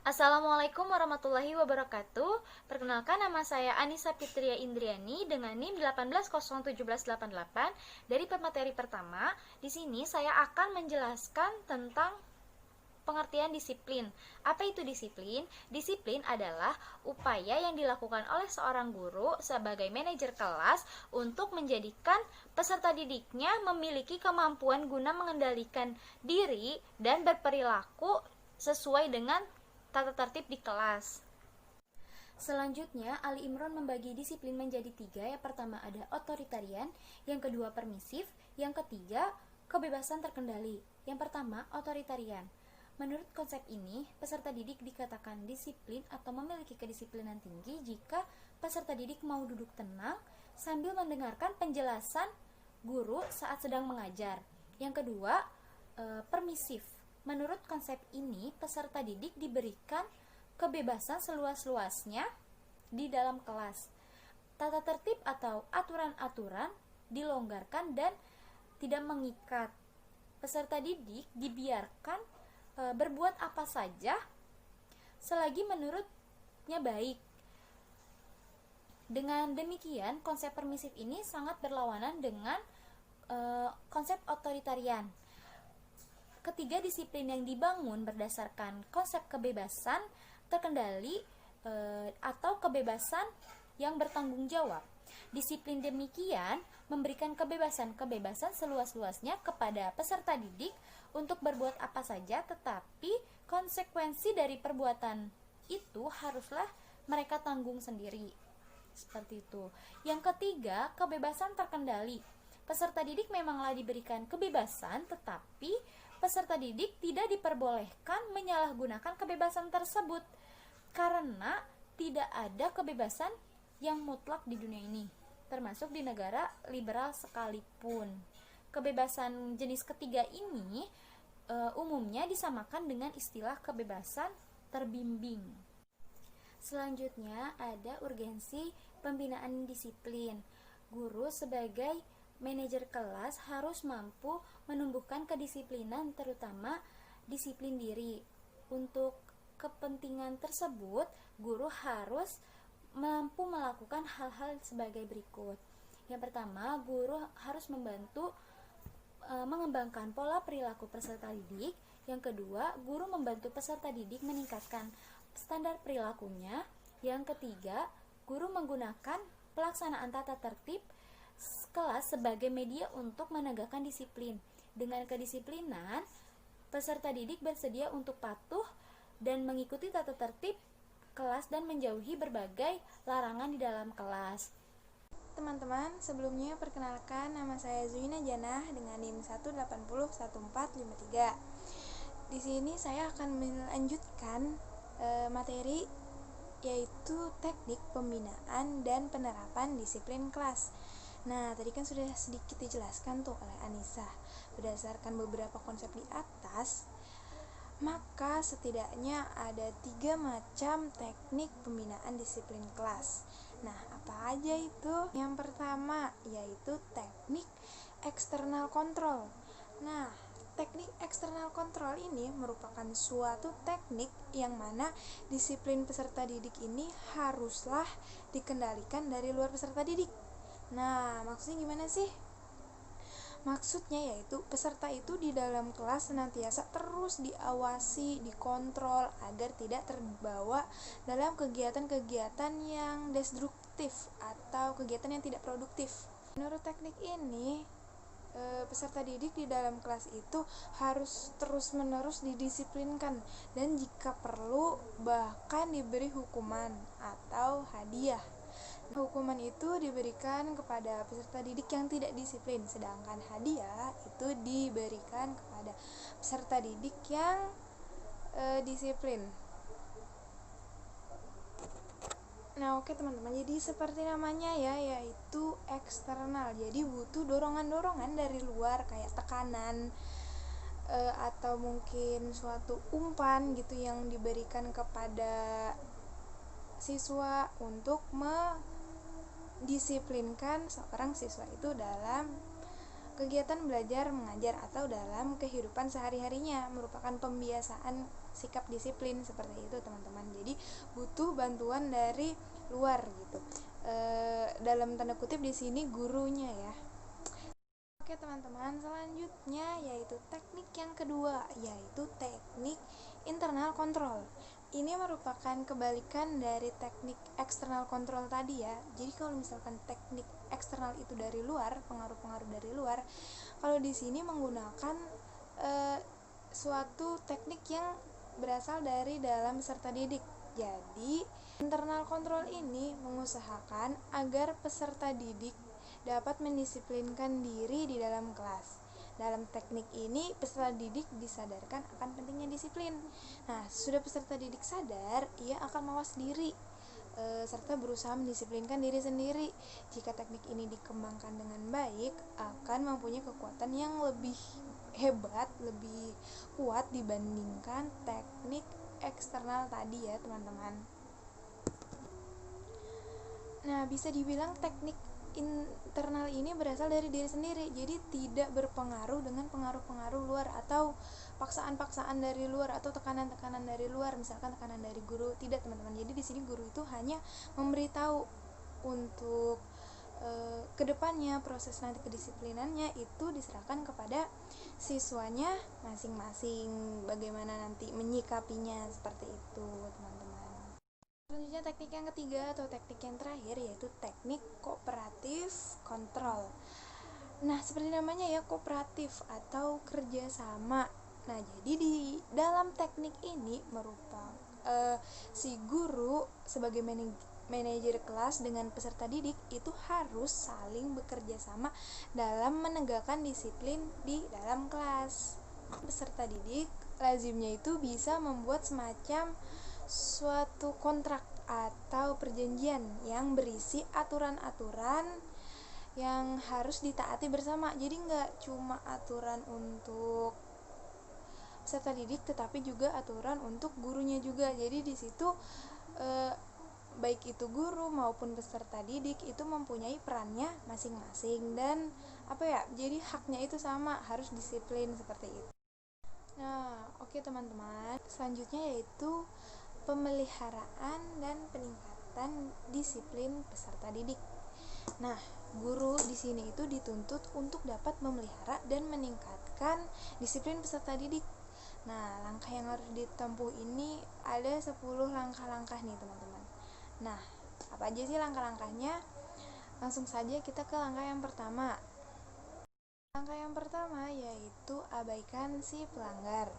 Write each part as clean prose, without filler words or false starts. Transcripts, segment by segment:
Assalamualaikum warahmatullahi wabarakatuh. Perkenalkan, nama saya Anissa Fitria Indriani dengan NIM 1801788 dari pemateri pertama. Di sini saya akan menjelaskan tentang pengertian disiplin. Apa itu disiplin? Disiplin adalah upaya yang dilakukan oleh seorang guru sebagai manajer kelas untuk menjadikan peserta didiknya memiliki kemampuan guna mengendalikan diri dan berperilaku sesuai dengan tata tertib di kelas. Selanjutnya, Ali Imron membagi disiplin menjadi 3. Yang pertama ada otoritarian, yang kedua permisif, yang ketiga kebebasan terkendali. Yang pertama, otoritarian. Menurut konsep ini, peserta didik dikatakan disiplin atau memiliki kedisiplinan tinggi jika peserta didik mau duduk tenang sambil mendengarkan penjelasan guru saat sedang mengajar. Yang kedua, permisif. Menurut konsep ini, peserta didik diberikan kebebasan seluas-luasnya di dalam kelas. Tata tertib atau aturan-aturan dilonggarkan dan tidak mengikat. Peserta didik dibiarkan berbuat apa saja selagi menurutnya baik. Dengan demikian, konsep permisif ini sangat berlawanan dengan konsep otoritarian. Ketiga, disiplin yang dibangun berdasarkan konsep kebebasan terkendali atau kebebasan yang bertanggung jawab. Disiplin demikian memberikan kebebasan seluas-luasnya kepada peserta didik untuk berbuat apa saja, tetapi konsekuensi dari perbuatan itu haruslah mereka tanggung sendiri. Seperti itu. Yang ketiga, kebebasan terkendali. Peserta didik memanglah diberikan kebebasan, tetapi peserta didik tidak diperbolehkan menyalahgunakan kebebasan tersebut karena tidak ada kebebasan yang mutlak di dunia ini, termasuk di negara liberal sekalipun. Kebebasan jenis ketiga ini umumnya disamakan dengan istilah kebebasan terbimbing. Selanjutnya ada urgensi pembinaan disiplin. Guru sebagai manajer kelas harus mampu menumbuhkan kedisiplinan, terutama disiplin diri. Untuk kepentingan tersebut, guru harus mampu melakukan hal-hal sebagai berikut. Yang pertama, guru harus membantu mengembangkan pola perilaku peserta didik. Yang kedua, guru membantu peserta didik meningkatkan standar perilakunya. Yang ketiga, guru menggunakan pelaksanaan tata tertib kelas sebagai media untuk menegakkan disiplin. Dengan kedisiplinan, peserta didik bersedia untuk patuh dan mengikuti tata tertib kelas dan menjauhi berbagai larangan di dalam kelas. Teman-teman, sebelumnya perkenalkan, nama saya Zuina Janah dengan NIM 1801453. Di sini saya akan melanjutkan materi yaitu teknik pembinaan dan penerapan disiplin kelas. Nah, tadi kan sudah sedikit dijelaskan tuh oleh Anissa. Berdasarkan beberapa konsep di atas, maka setidaknya ada 3 macam teknik pembinaan disiplin kelas. Nah, apa aja itu? Yang pertama yaitu teknik eksternal kontrol. Nah, teknik eksternal kontrol ini merupakan suatu teknik yang mana disiplin peserta didik ini haruslah dikendalikan dari luar peserta didik. Nah, maksudnya gimana sih? Maksudnya yaitu peserta itu di dalam kelas senantiasa terus diawasi, dikontrol agar tidak terbawa dalam kegiatan-kegiatan yang destruktif atau kegiatan yang tidak produktif. Menurut teknik ini, peserta didik di dalam kelas itu harus terus-menerus didisiplinkan dan jika perlu bahkan diberi hukuman atau hadiah. Hukuman itu diberikan kepada peserta didik yang tidak disiplin, sedangkan hadiah itu diberikan kepada peserta didik yang disiplin. Nah, oke teman-teman, jadi seperti namanya ya, yaitu eksternal. Jadi butuh dorongan-dorongan dari luar kayak tekanan atau mungkin suatu umpan gitu yang diberikan kepada siswa untuk disiplinkan seorang siswa itu dalam kegiatan belajar mengajar atau dalam kehidupan sehari-harinya, merupakan pembiasaan sikap disiplin seperti itu teman-teman. Jadi butuh bantuan dari luar gitu. Dalam tanda kutip di sini gurunya ya. Oke teman-teman, selanjutnya yaitu teknik yang kedua, yaitu teknik internal control. Ini merupakan kebalikan dari teknik eksternal control tadi ya. Jadi kalau misalkan teknik eksternal itu dari luar, pengaruh-pengaruh dari luar, kalau di sini menggunakan suatu teknik yang berasal dari dalam peserta didik. Jadi, internal control ini mengusahakan agar peserta didik dapat mendisiplinkan diri di dalam kelas. Dalam teknik ini, peserta didik disadarkan akan pentingnya disiplin. Nah, sudah peserta didik sadar, ia akan mawas diri serta berusaha mendisiplinkan diri sendiri. Jika teknik ini dikembangkan dengan baik, akan mempunyai kekuatan yang lebih hebat, lebih kuat dibandingkan teknik eksternal tadi ya teman-teman. Nah, bisa dibilang teknik internal ini berasal dari diri sendiri, jadi tidak berpengaruh dengan pengaruh-pengaruh luar atau paksaan-paksaan dari luar atau tekanan-tekanan dari luar, misalkan tekanan dari guru. Tidak teman-teman, jadi di sini guru itu hanya memberitahu untuk kedepannya proses nanti kedisiplinannya itu diserahkan kepada siswanya masing-masing, bagaimana nanti menyikapinya, seperti itu teman-teman. Selanjutnya teknik yang ketiga atau teknik yang terakhir yaitu teknik kooperatif kontrol. Nah, seperti namanya ya, kooperatif atau kerjasama. Nah, jadi di dalam teknik ini merupakan si guru sebagai manajer kelas dengan peserta didik itu harus saling bekerja sama dalam menegakkan disiplin di dalam kelas. Peserta didik lazimnya itu bisa membuat semacam suatu kontrak atau perjanjian yang berisi aturan-aturan yang harus ditaati bersama. Jadi nggak cuma aturan untuk peserta didik, tetapi juga aturan untuk gurunya juga. Jadi di situ baik itu guru maupun peserta didik itu mempunyai perannya masing-masing dan jadi haknya itu sama, harus disiplin seperti itu. Nah, oke teman-teman, selanjutnya yaitu pemeliharaan dan peningkatan disiplin peserta didik. Nah, guru di sini itu dituntut untuk dapat memelihara dan meningkatkan disiplin peserta didik. Nah, langkah yang harus ditempuh ini ada 10 langkah-langkah nih, teman-teman. Nah, apa aja sih langkah-langkahnya? Langsung saja kita ke langkah yang pertama. Langkah yang pertama yaitu abaikan si pelanggar.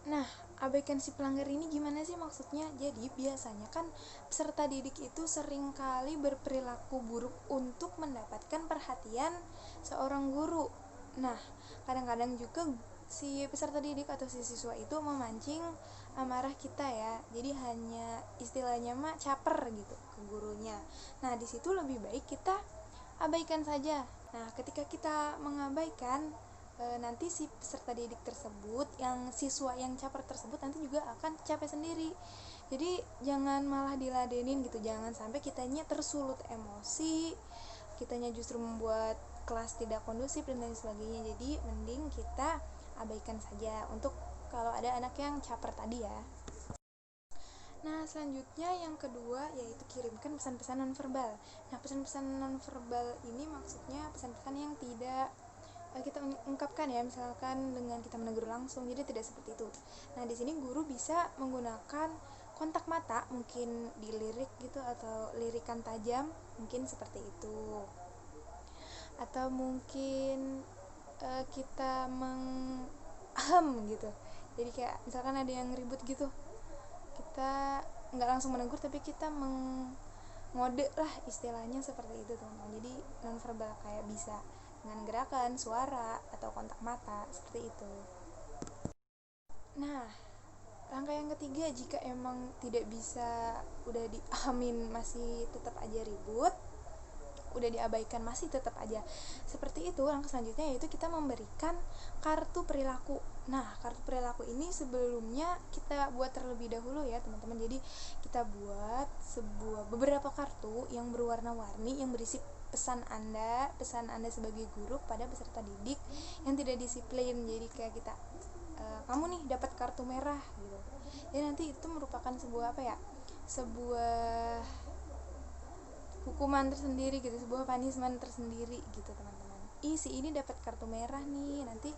Nah, abaikan si pelanggar ini gimana sih maksudnya? Jadi biasanya kan peserta didik itu seringkali berperilaku buruk untuk mendapatkan perhatian seorang guru. Nah, kadang-kadang juga si peserta didik atau si siswa itu memancing amarah kita ya. Jadi hanya istilahnya mah caper gitu ke gurunya. Nah, di situ lebih baik kita abaikan saja. Nah, ketika kita mengabaikan, nanti si peserta didik tersebut, yang siswa yang caper tersebut nanti juga akan capek sendiri. Jadi jangan malah diladenin gitu, jangan sampai kitanya tersulut emosi, kitanya justru membuat kelas tidak kondusif dan lain sebagainya. Jadi mending kita abaikan saja untuk kalau ada anak yang caper tadi ya. Nah, selanjutnya yang kedua yaitu kirimkan pesan-pesan nonverbal. Nah, pesan-pesan nonverbal ini maksudnya pesan-pesan yang tidak kita ungkapkan ya, misalkan dengan kita menegur langsung, jadi tidak seperti itu. Nah, di sini guru bisa menggunakan kontak mata, mungkin dilirik gitu atau lirikan tajam, mungkin seperti itu. Atau mungkin kita gitu. Jadi kayak misalkan ada yang ribut gitu, kita nggak langsung menegur tapi kita mengode lah, istilahnya seperti itu teman-teman. Jadi nonverbal kayak bisa dengan gerakan, suara, atau kontak mata, seperti itu. Nah, langkah yang ketiga, jika emang tidak bisa, udah diamin masih tetap aja ribut, udah diabaikan masih tetap aja seperti itu, langkah selanjutnya yaitu kita memberikan kartu perilaku. Nah, kartu perilaku ini sebelumnya kita buat terlebih dahulu ya teman-teman. Jadi kita buat beberapa kartu yang berwarna-warni yang berisi pesan Anda sebagai guru pada peserta didik yang tidak disiplin. Jadi kayak kita kamu nih dapat kartu merah gitu. Ya nanti itu merupakan sebuah sebuah hukuman tersendiri gitu, sebuah punishment tersendiri gitu teman-teman. Si ini dapat kartu merah nih, nanti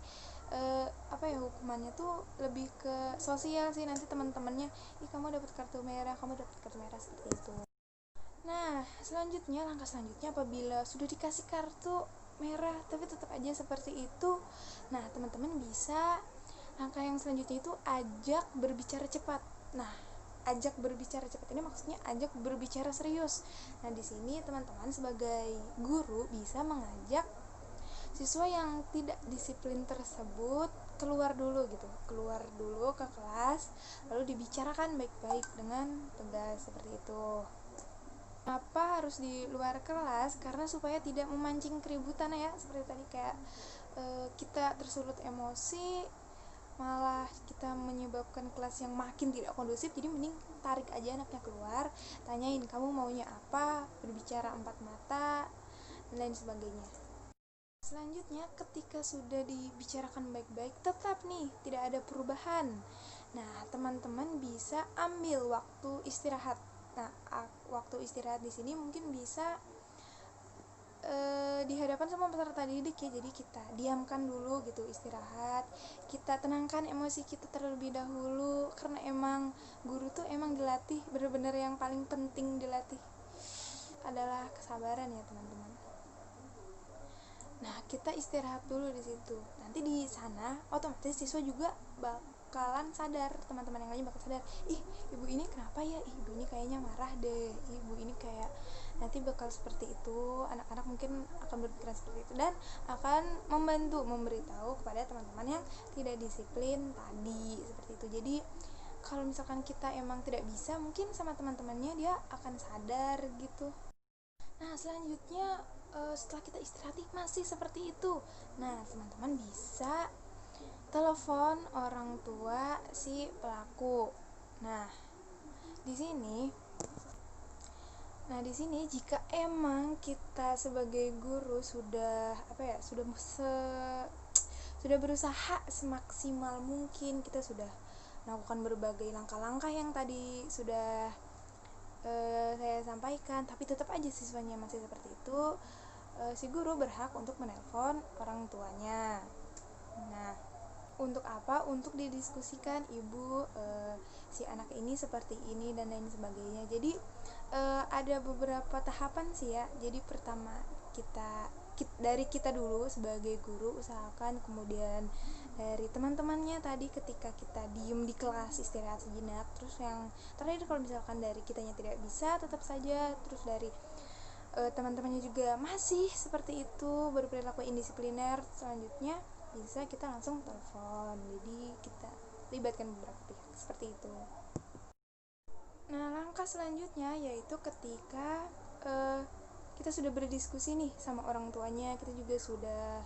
hukumannya tuh lebih ke sosial sih, nanti teman-temannya kamu dapat kartu merah, kamu dapat kartu merah, seperti itu. Nah, langkah selanjutnya apabila sudah dikasih kartu merah tapi tetap aja seperti itu, nah teman-teman bisa langkah yang selanjutnya itu ajak berbicara cepat. Nah, ajak berbicara cepat ini maksudnya ajak berbicara serius. Nah, di sini teman-teman sebagai guru bisa mengajak siswa yang tidak disiplin tersebut keluar dulu ke kelas, lalu dibicarakan baik-baik dengan tegas, seperti itu. Kenapa harus di luar kelas? Karena supaya tidak memancing keributan ya, seperti tadi kayak kita tersulut emosi, malah kita menyebabkan kelas yang makin tidak kondusif. Jadi mending tarik aja anaknya keluar, tanyain kamu maunya apa, berbicara empat mata, dan lain sebagainya. Selanjutnya, ketika sudah dibicarakan baik-baik tetap nih tidak ada perubahan, nah teman-teman bisa ambil waktu istirahat. Nah, waktu istirahat di sini mungkin bisa di hadapan sama peserta didik ya. Jadi kita diamkan dulu gitu, istirahat, kita tenangkan emosi kita terlebih dahulu, karena emang guru tuh emang dilatih, bener-bener yang paling penting dilatih adalah kesabaran ya teman-teman. Nah, kita istirahat dulu di situ. Nanti di sana otomatis siswa juga bakalan sadar, teman-teman yang lain bakal sadar, ibu ini kenapa ya, ibu ini kayaknya marah deh, ibu ini kayak nanti bakal seperti itu. Anak-anak mungkin akan berpikiran seperti itu dan akan memberitahu kepada teman-teman yang tidak disiplin tadi, seperti itu. Jadi kalau misalkan kita emang tidak bisa, mungkin sama teman-temannya dia akan sadar gitu. Nah, selanjutnya setelah kita istirahat masih seperti itu, nah teman-teman bisa telepon orang tua si pelaku. Nah, di sini jika emang kita sebagai guru sudah sudah berusaha semaksimal mungkin, kita sudah melakukan berbagai langkah-langkah yang tadi sudah saya sampaikan, tapi tetap aja siswanya masih seperti itu, si guru berhak untuk menelpon orang tuanya. Nah, untuk apa? Untuk didiskusikan, ibu, si anak ini seperti ini dan lain sebagainya. Jadi ada beberapa tahapan sih ya. Jadi pertama dari kita dulu sebagai guru usahakan, kemudian dari teman-temannya tadi ketika kita diem di kelas istirahat sejenak, terus yang terakhir kalau misalkan dari kitanya tidak bisa tetap saja, terus dari teman-temannya juga masih seperti itu berperilaku indisipliner, selanjutnya bisa kita langsung telepon. Jadi kita libatkan beberapa pihak seperti itu. Nah, langkah selanjutnya yaitu ketika kita sudah berdiskusi nih sama orang tuanya, kita juga sudah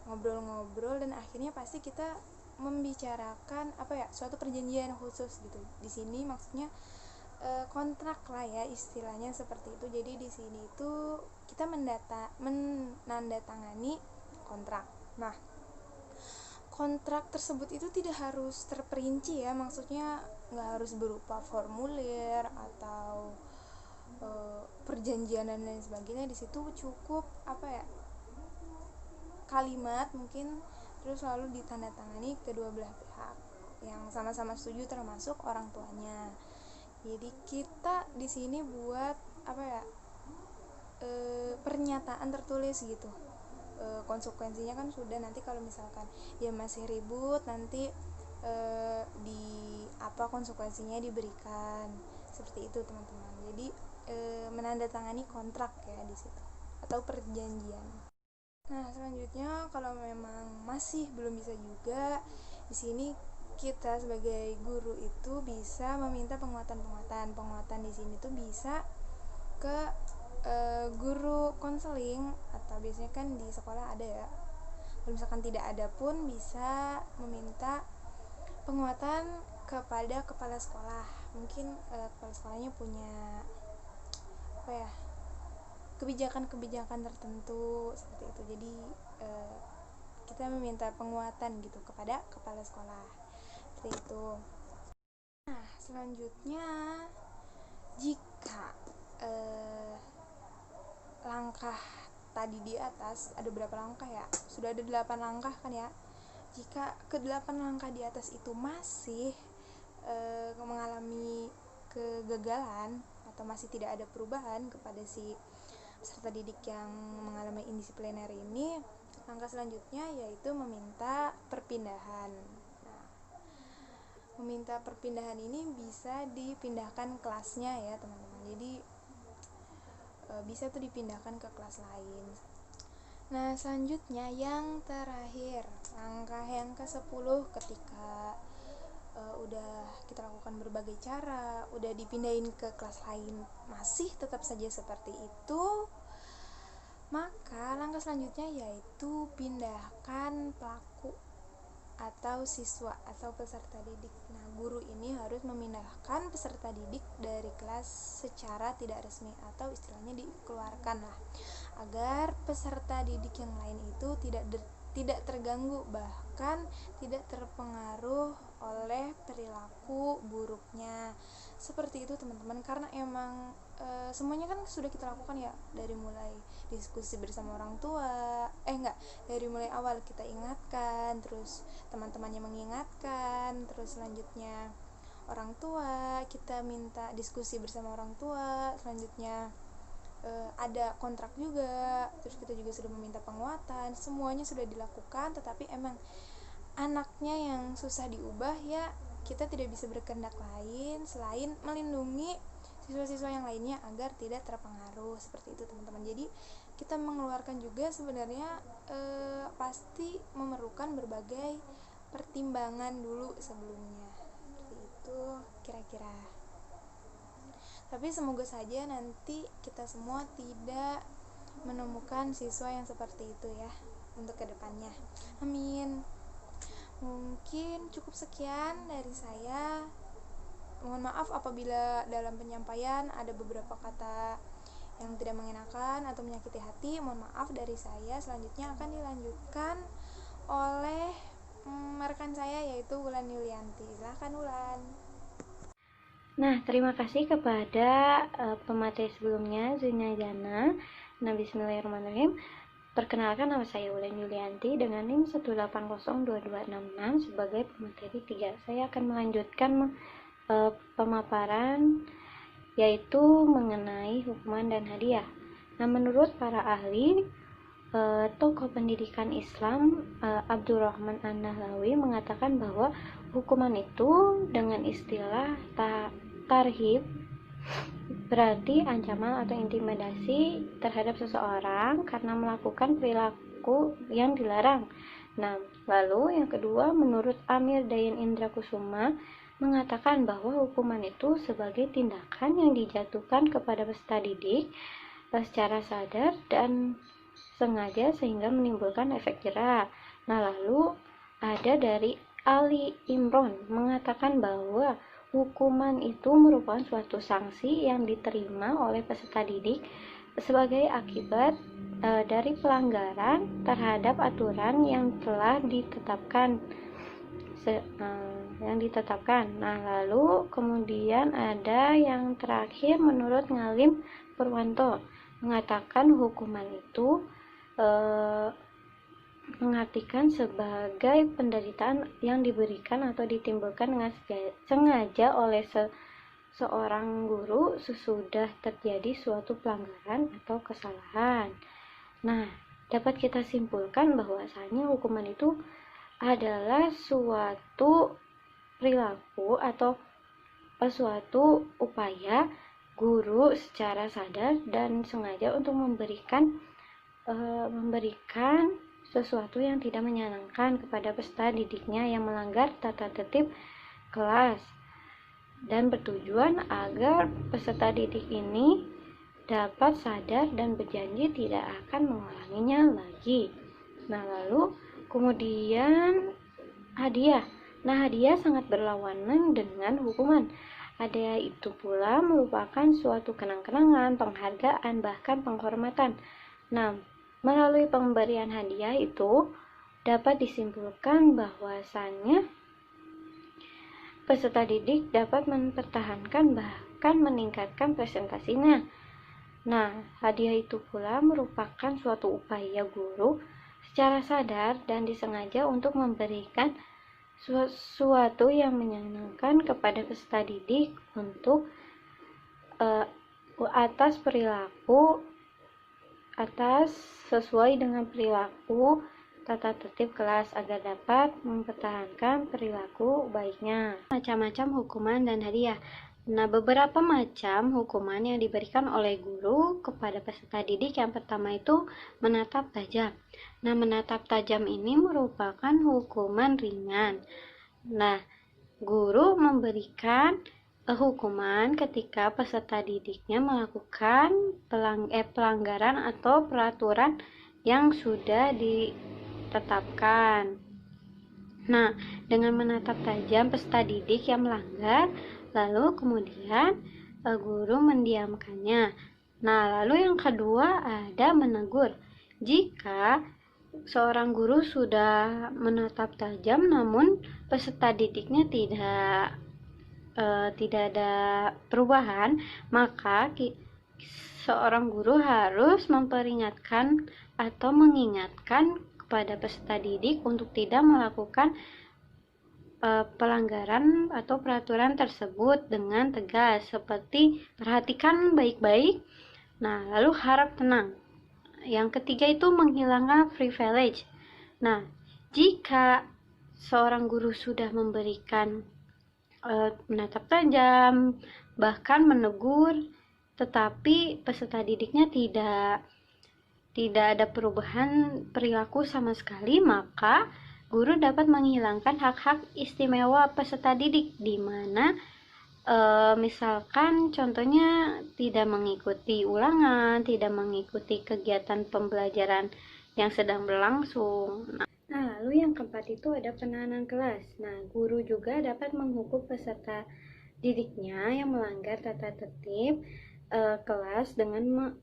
ngobrol-ngobrol dan akhirnya pasti kita membicarakan suatu perjanjian khusus gitu. Di sini maksudnya kontrak lah ya istilahnya, seperti itu. Jadi di sini itu kita menandatangani kontrak. Nah, kontrak tersebut itu tidak harus terperinci ya, maksudnya nggak harus berupa formulir atau perjanjian dan lain sebagainya. Di situ cukup kalimat mungkin, terus lalu ditandatangani kedua belah pihak yang sama-sama setuju termasuk orang tuanya. Jadi kita di sini buat pernyataan tertulis gitu. Konsekuensinya kan sudah, nanti kalau misalkan dia masih ribut, nanti di konsekuensinya diberikan, seperti itu teman-teman. Jadi menandatangani kontrak ya di situ atau perjanjian. Nah, selanjutnya kalau memang masih belum bisa juga, di sini kita sebagai guru itu bisa meminta penguatan di sini tuh bisa ke guru konseling, atau biasanya kan di sekolah ada ya. Kalau misalkan tidak ada pun bisa meminta penguatan kepada kepala sekolah. Mungkin kepala sekolahnya punya kebijakan-kebijakan tertentu seperti itu. Jadi kita meminta penguatan gitu kepada kepala sekolah. Seperti itu. Nah, selanjutnya jika langkah tadi di atas ada berapa langkah ya? Sudah ada 8 langkah kan ya? Jika ke-8 langkah di atas itu masih mengalami kegagalan atau masih tidak ada perubahan kepada si peserta didik yang mengalami indisipliner ini, langkah selanjutnya yaitu meminta perpindahan. Nah, meminta perpindahan ini bisa dipindahkan kelasnya ya teman-teman. Jadi bisa tuh dipindahkan ke kelas lain. Nah, selanjutnya yang terakhir, langkah yang ke-10 ketika udah kita lakukan berbagai cara, udah dipindahin ke kelas lain masih tetap saja seperti itu, maka langkah selanjutnya yaitu pindahkan pelaku atau siswa atau peserta didik. Nah, guru ini harus memindahkan peserta didik dari kelas secara tidak resmi atau istilahnya dikeluarkan lah, agar peserta didik yang lain itu tidak terganggu, bahkan tidak terpengaruh oleh perilaku buruknya. Seperti itu teman-teman, karena emang semuanya kan sudah kita lakukan ya, dari mulai diskusi bersama orang tua, dari mulai awal kita ingatkan, terus teman-temannya mengingatkan, terus selanjutnya orang tua, kita minta diskusi bersama orang tua, selanjutnya ada kontrak juga, terus kita juga sudah meminta penguatan, semuanya sudah dilakukan, tetapi emang anaknya yang susah diubah ya, kita tidak bisa berkehendak lain selain melindungi siswa-siswa yang lainnya agar tidak terpengaruh. Seperti itu teman-teman. Jadi kita mengeluarkan juga sebenarnya pasti memerlukan berbagai pertimbangan dulu sebelumnya. Seperti itu kira-kira. Tapi semoga saja nanti kita semua tidak menemukan siswa yang seperti itu ya untuk kedepannya. Amin. Mungkin cukup sekian dari saya. Mohon maaf apabila dalam penyampaian ada beberapa kata yang tidak mengenakan atau menyakiti hati. Mohon maaf dari saya. Selanjutnya akan dilanjutkan oleh rekan saya yaitu Wulan Yulianti. Silakan Wulan. Nah, terima kasih kepada pemateri sebelumnya, Zunajana. Nah, bismillahirrahmanirrahim. Perkenalkan, nama saya Wulan Yulianti dengan NIM 1802266 sebagai pemateri 3. Saya akan melanjutkan pemaparan yaitu mengenai hukuman dan hadiah. Nah, menurut para ahli, tokoh pendidikan Islam Abdurrahman An-Nahlawi mengatakan bahwa hukuman itu dengan istilah tarhib berarti ancaman atau intimidasi terhadap seseorang karena melakukan perilaku yang dilarang. Nah, lalu yang kedua, menurut Amir Dayan Indra Kusuma mengatakan bahwa hukuman itu sebagai tindakan yang dijatuhkan kepada peserta didik secara sadar dan sengaja sehingga menimbulkan efek jera. Nah, lalu ada dari Ali Imron mengatakan bahwa hukuman itu merupakan suatu sanksi yang diterima oleh peserta didik sebagai akibat dari pelanggaran terhadap aturan yang telah ditetapkan. Nah, lalu kemudian ada yang terakhir menurut Ngalim Purwanto mengatakan hukuman itu mengartikan sebagai penderitaan yang diberikan atau ditimbulkan dengan sengaja oleh seorang guru sesudah terjadi suatu pelanggaran atau kesalahan. Nah, dapat kita simpulkan bahwasanya hukuman itu adalah suatu perilaku atau suatu upaya guru secara sadar dan sengaja untuk memberikan sesuatu yang tidak menyenangkan kepada peserta didiknya yang melanggar tata tertib kelas dan bertujuan agar peserta didik ini dapat sadar dan berjanji tidak akan mengulanginya lagi. Nah, lalu kemudian hadiah. Nah, hadiah sangat berlawanan dengan hukuman. Hadiah itu pula merupakan suatu kenang-kenangan, penghargaan, bahkan penghormatan. Nah, melalui pemberian hadiah itu, dapat disimpulkan bahwasannya peserta didik dapat mempertahankan bahkan meningkatkan presentasinya. Nah, hadiah itu pula merupakan suatu upaya guru secara sadar dan disengaja untuk memberikan sesuatu yang menyenangkan kepada peserta didik untuk sesuai dengan perilaku tata tertib kelas agar dapat mempertahankan perilaku baiknya. Macam-macam hukuman dan hadiah. Nah, beberapa macam hukuman yang diberikan oleh guru kepada peserta didik. Yang pertama itu menatap tajam. Nah, menatap tajam ini merupakan hukuman ringan. Nah, guru memberikan hukuman ketika peserta didiknya melakukan pelanggaran atau peraturan yang sudah ditetapkan. Nah, dengan menatap tajam peserta didik yang melanggar, lalu kemudian guru mendiamkannya. Nah, lalu yang kedua ada menegur. Jika seorang guru sudah menatap tajam namun peserta didiknya tidak ada perubahan, maka seorang guru harus memperingatkan atau mengingatkan kepada peserta didik untuk tidak melakukan pelanggaran atau peraturan tersebut dengan tegas, seperti perhatikan baik-baik, nah lalu harap tenang. Yang ketiga itu menghilangkan privilege. Nah, jika seorang guru sudah memberikan menatap tajam, bahkan menegur, tetapi peserta didiknya tidak ada perubahan perilaku sama sekali, maka guru dapat menghilangkan hak-hak istimewa peserta didik, di mana misalkan contohnya tidak mengikuti ulangan, tidak mengikuti kegiatan pembelajaran yang sedang berlangsung. Nah, lalu yang keempat itu ada penahanan kelas. Nah, guru juga dapat menghukum peserta didiknya yang melanggar tata tertib kelas dengan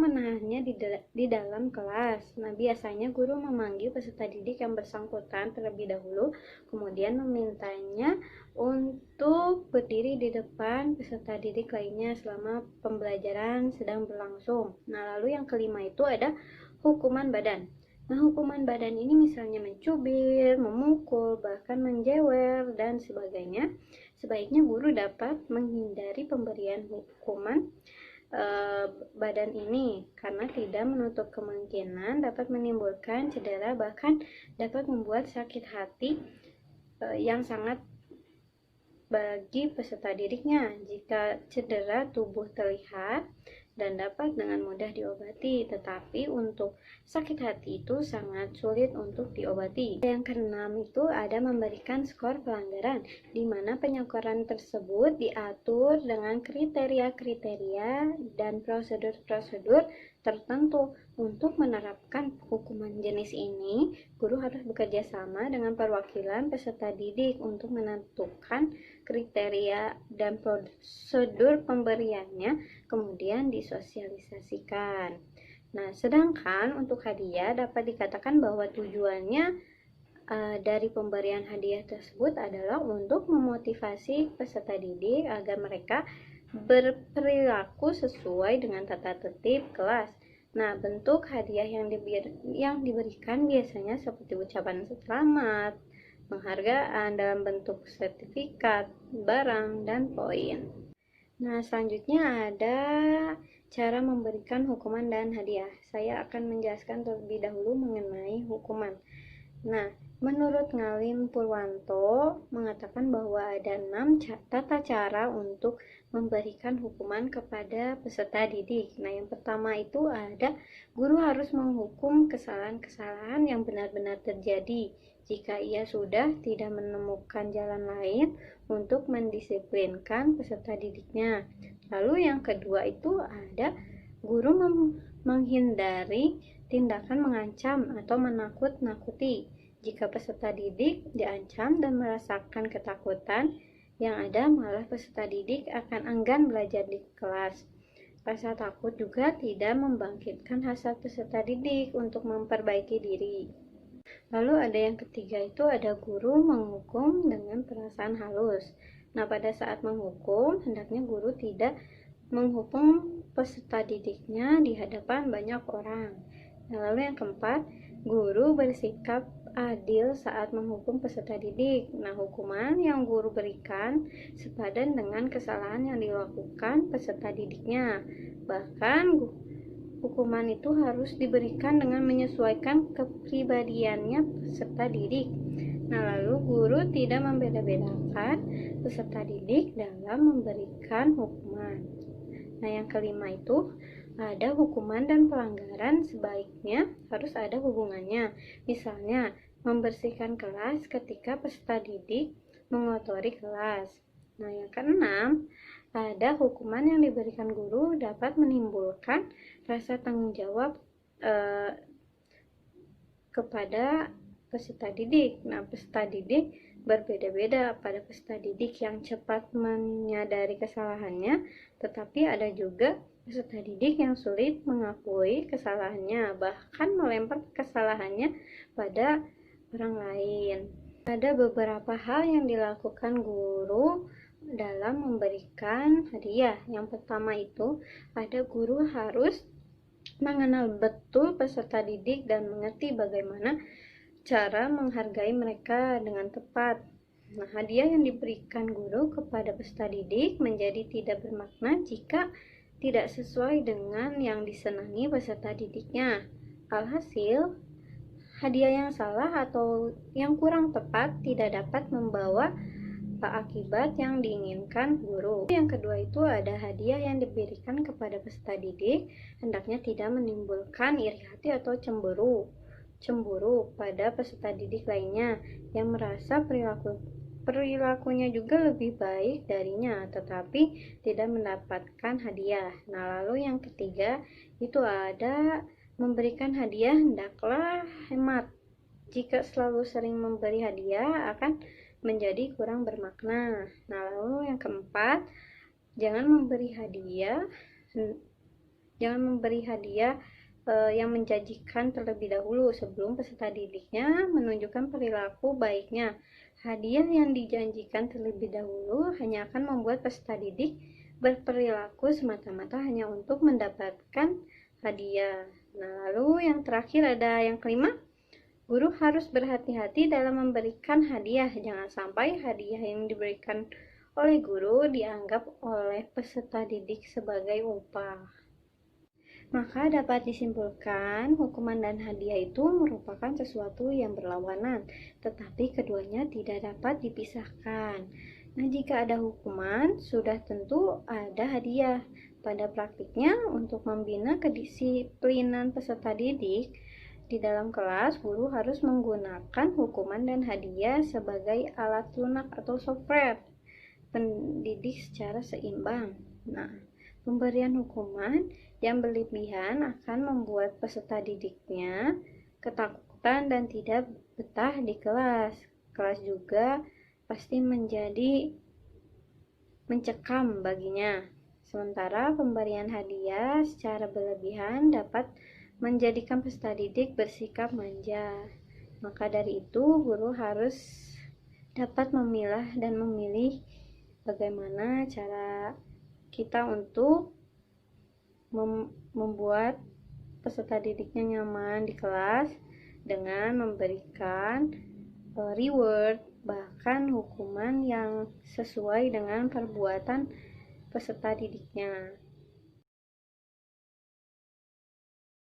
menahannya di dalam kelas. Nah, biasanya guru memanggil peserta didik yang bersangkutan terlebih dahulu, kemudian memintanya untuk berdiri di depan peserta didik lainnya selama pembelajaran sedang berlangsung. Nah, lalu yang kelima itu ada hukuman badan. Nah, hukuman badan ini misalnya mencubir, memukul, bahkan menjewer, dan sebagainya. Sebaiknya guru dapat menghindari pemberian hukuman badan ini karena tidak menutup kemungkinan dapat menimbulkan cedera, bahkan dapat membuat sakit hati yang sangat bagi peserta didiknya. Jika cedera tubuh terlihat dan dapat dengan mudah diobati, tetapi untuk sakit hati itu sangat sulit untuk diobati. Yang keenam itu ada memberikan skor pelanggaran, di mana penyokoran tersebut diatur dengan kriteria-kriteria dan prosedur-prosedur tertentu. Untuk menerapkan hukuman jenis ini, guru harus bekerja sama dengan perwakilan peserta didik untuk menentukan kriteria dan prosedur pemberiannya, kemudian disosialisasikan. Nah, sedangkan untuk hadiah dapat dikatakan bahwa tujuannya dari pemberian hadiah tersebut adalah untuk memotivasi peserta didik agar mereka berperilaku sesuai dengan tata tertib kelas. Nah, bentuk hadiah yang diberikan biasanya seperti ucapan selamat, penghargaan dalam bentuk sertifikat, barang, dan poin. Nah, selanjutnya ada cara memberikan hukuman dan hadiah. Saya akan menjelaskan terlebih dahulu mengenai hukuman. Nah, menurut Ngalim Purwanto mengatakan bahwa ada 6 tata cara untuk memberikan hukuman kepada peserta didik. Nah, yang pertama itu ada guru harus menghukum kesalahan-kesalahan yang benar-benar terjadi jika ia sudah tidak menemukan jalan lain untuk mendisiplinkan peserta didiknya. Lalu yang kedua itu ada guru menghindari tindakan mengancam atau menakut-nakuti. Jika peserta didik diancam dan merasakan ketakutan, yang ada malah peserta didik akan enggan belajar di kelas. Rasa takut juga tidak membangkitkan hasrat peserta didik untuk memperbaiki diri. Lalu ada yang ketiga itu ada guru menghukum dengan perasaan halus. Nah, pada saat menghukum, hendaknya guru tidak menghukum peserta didiknya di hadapan banyak orang. Nah, lalu yang keempat, guru bersikap adil saat menghukum peserta didik. Nah, hukuman yang guru berikan sepadan dengan kesalahan yang dilakukan peserta didiknya. Bahkan hukuman itu harus diberikan dengan menyesuaikan kepribadiannya peserta didik. Nah, lalu guru tidak membeda-bedakan peserta didik dalam memberikan hukuman. Nah, yang kelima itu ada hukuman dan pelanggaran sebaiknya harus ada hubungannya. Misalnya, membersihkan kelas ketika peserta didik mengotori kelas. Nah, yang keenam, ada hukuman yang diberikan guru dapat menimbulkan rasa tanggung jawab kepada peserta didik. Nah, peserta didik berbeda-beda. Pada peserta didik yang cepat menyadari kesalahannya, tetapi ada juga peserta didik yang sulit mengakui kesalahannya, bahkan melempar kesalahannya pada orang lain. Ada beberapa hal yang dilakukan guru dalam memberikan hadiah. Yang pertama itu, ada guru harus mengenal betul peserta didik dan mengerti bagaimana cara menghargai mereka dengan tepat. Nah, hadiah yang diberikan guru kepada peserta didik menjadi tidak bermakna jika tidak sesuai dengan yang disenangi peserta didiknya. Alhasil, hadiah yang salah atau yang kurang tepat tidak dapat membawa akibat yang diinginkan guru. Yang kedua itu ada hadiah yang diberikan kepada peserta didik hendaknya tidak menimbulkan iri hati atau cemburu pada peserta didik lainnya yang merasa perilakunya juga lebih baik darinya tetapi tidak mendapatkan hadiah. Nah, lalu yang ketiga itu ada memberikan hadiah hendaklah hemat. Jika selalu sering memberi hadiah akan menjadi kurang bermakna. Nah, lalu yang keempat, jangan memberi hadiah yang menjanjikan terlebih dahulu sebelum peserta didiknya menunjukkan perilaku baiknya. Hadiah yang dijanjikan terlebih dahulu hanya akan membuat peserta didik berperilaku semata-mata hanya untuk mendapatkan hadiah. Nah, lalu yang terakhir ada yang kelima, guru harus berhati-hati dalam memberikan hadiah. Jangan sampai hadiah yang diberikan oleh guru dianggap oleh peserta didik sebagai upah. Maka dapat disimpulkan, hukuman dan hadiah itu merupakan sesuatu yang berlawanan, tetapi keduanya tidak dapat dipisahkan. Nah, jika ada hukuman, sudah tentu ada hadiah. Pada praktiknya, untuk membina kedisiplinan peserta didik, di dalam kelas, guru harus menggunakan hukuman dan hadiah sebagai alat lunak atau software pendidik secara seimbang. Nah, pemberian hukuman yang berlebihan akan membuat peserta didiknya ketakutan dan tidak betah di kelas. Kelas juga pasti menjadi mencekam baginya. Sementara pemberian hadiah secara berlebihan dapat menjadikan peserta didik bersikap manja. Maka dari itu, guru harus dapat memilah dan memilih bagaimana cara kita untuk membuat peserta didiknya nyaman di kelas dengan memberikan reward, bahkan hukuman yang sesuai dengan perbuatan peserta didiknya.